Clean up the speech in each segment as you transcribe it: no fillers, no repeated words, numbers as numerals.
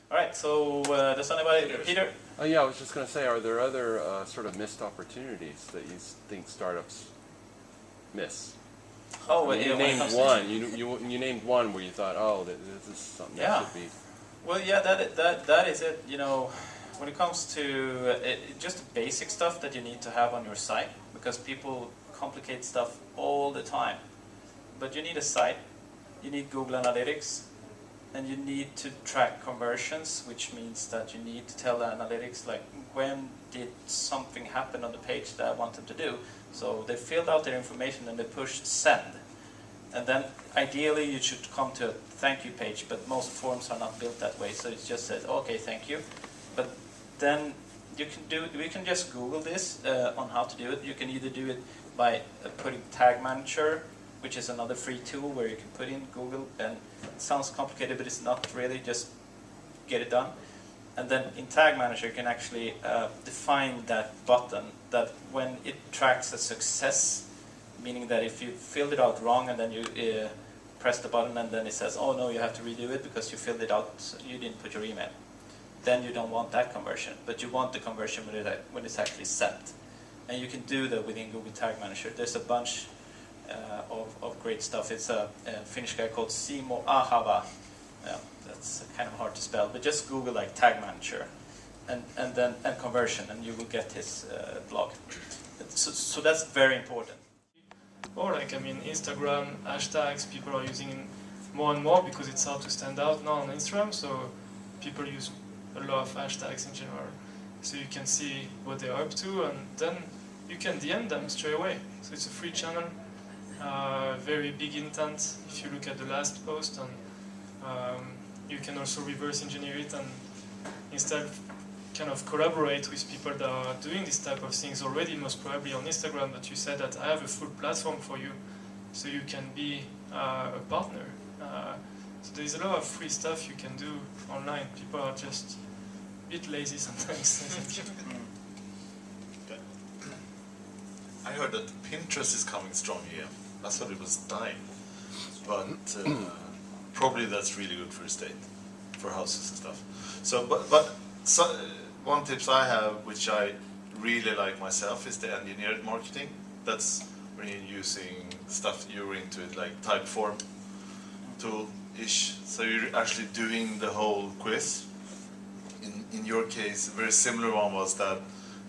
All right, so does anybody, Peter? Yeah, I was just going to say, are there other sort of missed opportunities that you think startups miss? Oh, you named one. You named one where you thought, oh, this is something that should be. Well, yeah, that is it. You know, when it comes to just basic stuff that you need to have on your site, because people complicate stuff all the time. But you need a site, you need Google Analytics, and you need to track conversions, which means that you need to tell the analytics, like, when did something happen on the page that I want them to do. So they filled out their information and they pushed send. And then ideally you should come to a thank you page, but most forms are not built that way. So it just says, okay, thank you. But then we can just Google this on how to do it. You can either do it by putting Tag Manager, which is another free tool where you can put in Google, and it sounds complicated, but it's not really, just get it done. And then in Tag Manager you can actually define that button, that when it tracks a success, meaning that if you filled it out wrong and then you press the button and then it says, oh no, you have to redo it because you filled it out, you didn't put your email, then you don't want that conversion, but you want the conversion when it's actually sent. And you can do that within Google Tag Manager. There's a bunch of great stuff. It's a Finnish guy called Simo Ahava. Yeah, that's kind of hard to spell, but just Google like Tag Manager and conversion, and you will get his blog. So that's very important. Or like, I mean, Instagram hashtags, people are using more and more because it's hard to stand out now on Instagram, so people use a lot of hashtags in general. So you can see what they're up to, and then you can DM them straight away. So it's a free channel, very big intent if you look at the last post, and you can also reverse engineer it and instead kind of collaborate with people that are doing this type of things already, most probably on Instagram, but you said that I have a full platform for you, so you can be a partner. So there's a lot of free stuff you can do online. People are just a bit lazy sometimes, I think. Okay. I heard that Pinterest is coming strong here. I thought it was dying. But probably that's really good for estate, for houses and stuff. So, one tips I have, which I really like myself, is the engineered marketing. That's when you're using stuff you're into it, like Typeform tool-ish. So you're actually doing the whole quiz. In your case, a very similar one was that,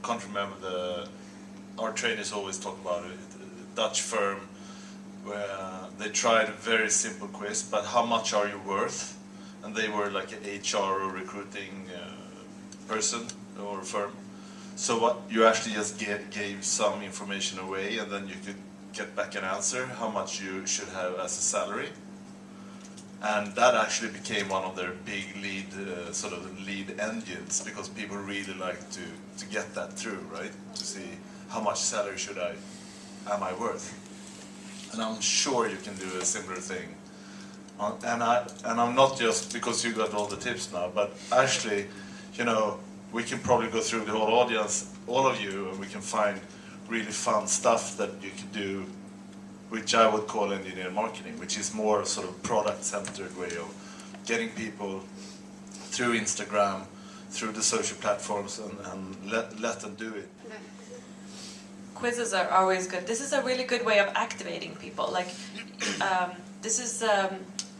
I can't remember, our trainers always talk about it, a Dutch firm, where they tried a very simple quiz, but how much are you worth? And they were like an HR or recruiting person or firm. So what you actually just gave some information away, and then you could get back an answer how much you should have as a salary. And that actually became one of their big lead engines, because people really like to get that through, right? To see how much salary am I worth? And I'm sure you can do a similar thing. And I'm not just because you got all the tips now, but actually, you know, we can probably go through the whole audience, all of you, and we can find really fun stuff that you can do, which I would call engineer marketing, which is more sort of product-centered way of getting people through Instagram, through the social platforms, and let them do it. Quizzes are always good. This is a really good way of activating people. Like, this is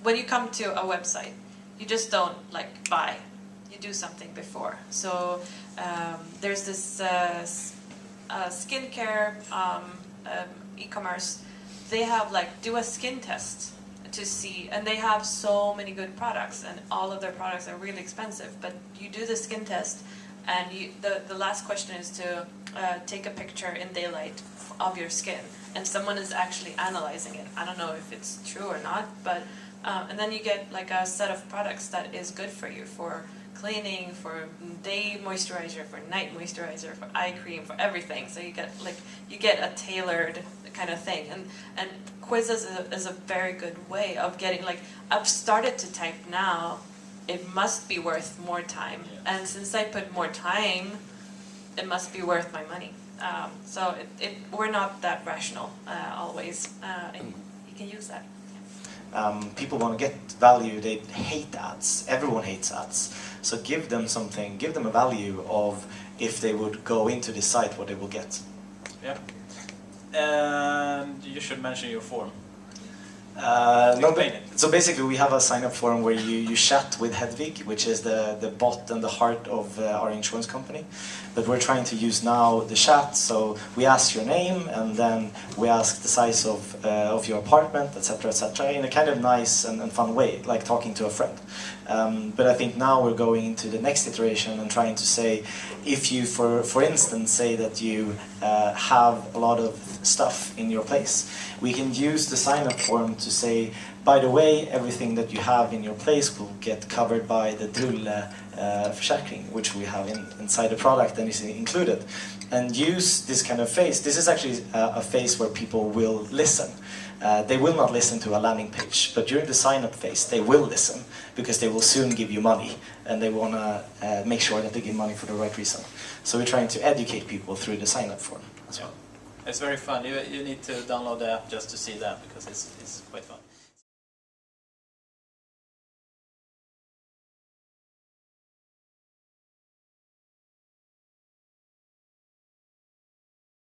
when you come to a website, you just don't like buy. You do something before. So there's this skincare e-commerce. They have like do a skin test to see, and they have so many good products, and all of their products are really expensive. But you do the skin test, and the last question is to take a picture in daylight of your skin, and someone is actually analyzing it. I don't know if it's true or not, but and then you get like a set of products that is good for you, for cleaning, for day moisturizer, for night moisturizer, for eye cream, for everything. So you get a tailored kind of thing, and quizzes is a very good way of getting, like, I've started to type now, it must be worth more time, and since I put more time, it must be worth my money. So we're not that rational always, and you can use that. People want to get value. They hate ads. Everyone hates ads. So give them something. Give them a value of if they would go into this site, what they will get. Yeah. And you should mention your form. No, Explain it. so basically we have a sign-up form where you chat with Hedvig, which is the bot and the heart of our insurance company. But we're trying to use now the chat, so we ask your name and then we ask the size of your apartment, etc., in a kind of nice and fun way, like talking to a friend. But I think now we're going into the next iteration and trying to say, if you, for instance, say that you have a lot of stuff in your place, we can use the sign-up form to say, by the way, everything that you have in your place will get covered by the Drulle försäkring, which we have inside the product and is included. And use this kind of phase. This is actually a phase where people will listen. They will not listen to a landing page, but during the sign-up phase, they will listen because they will soon give you money, and they want to make sure that they give money for the right reason. So we're trying to educate people through the sign-up form as well. It's very fun. You need to download the app just to see that, because it's quite fun.